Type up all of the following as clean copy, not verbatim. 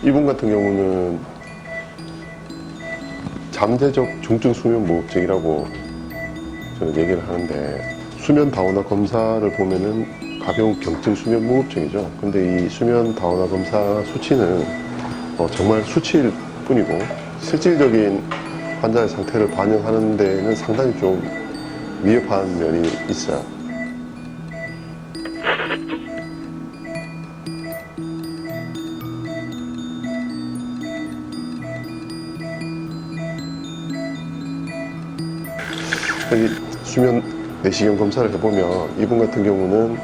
이분 같은 경우는 잠재적 중증 수면 무호흡증이라고 저는 얘기를 하는데, 수면 다원화 검사를 보면은 가벼운 경증 수면 무호흡증이죠. 근데 이 수면 다원화 검사 수치는 정말 수치일 뿐이고, 실질적인 환자의 상태를 반영하는 데는 상당히 좀 위협한 면이 있어요. 여기 수면 내시경 검사를 해보면 이분 같은 경우는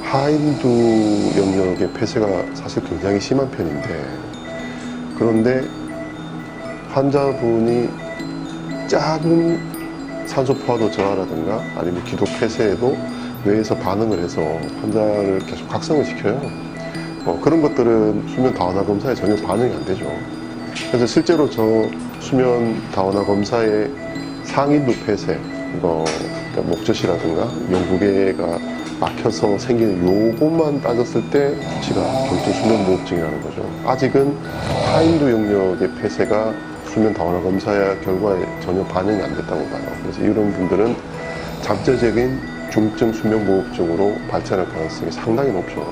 하인두 영역의 폐쇄가 사실 굉장히 심한 편인데, 그런데 환자분이 작은 산소 포화도 저하라든가 아니면 기도 폐쇄에도 뇌에서 반응을 해서 환자를 계속 각성을 시켜요. 그런 것들은 수면 다원화 검사에 전혀 반응이 안 되죠. 그래서 실제로 저 수면 다원화 검사의 상인두 폐쇄, 그러니까 목젖이라든가 영구개가 막혀서 생기는 요것만 따졌을 때 수치가 경증 수면 무호흡증이라는 거죠. 아직은 하인두 영역의 폐쇄가 수면 다원화 검사의 결과에 전혀 반응이 안 됐다고 봐요. 그래서 이런 분들은 잠재적인 중증 수면 무호흡증으로 발전할 가능성이 상당히 높죠.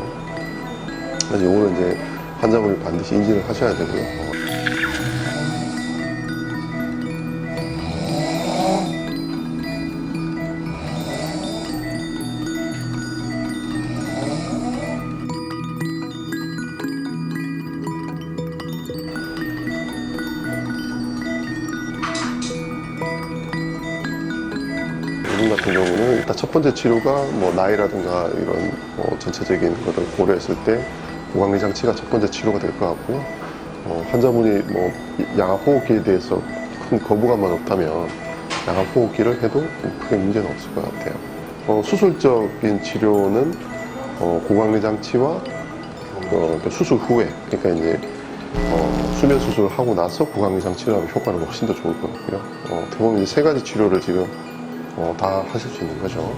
그래서 이거는 이제 환자분이 반드시 인지를 하셔야 되고요. 이분 같은 경우는 일단 첫 번째 치료가 뭐 나이라든가 이런 전체적인 것을 고려했을 때 고강리 장치가 첫 번째 치료가 될 것 같고요. 환자분이 뭐 양압 호흡기에 대해서 큰 거부감만 없다면 양압 호흡기를 해도 크게 문제는 없을 것 같아요. 수술적인 치료는 고강리 장치와 수술 후에, 그러니까 이제 수면 수술을 하고 나서 고강리 장치를 하면 효과는 훨씬 더 좋을 것 같고요. 대부분 이제 세 가지 치료를 지금 다 하실 수 있는 거죠.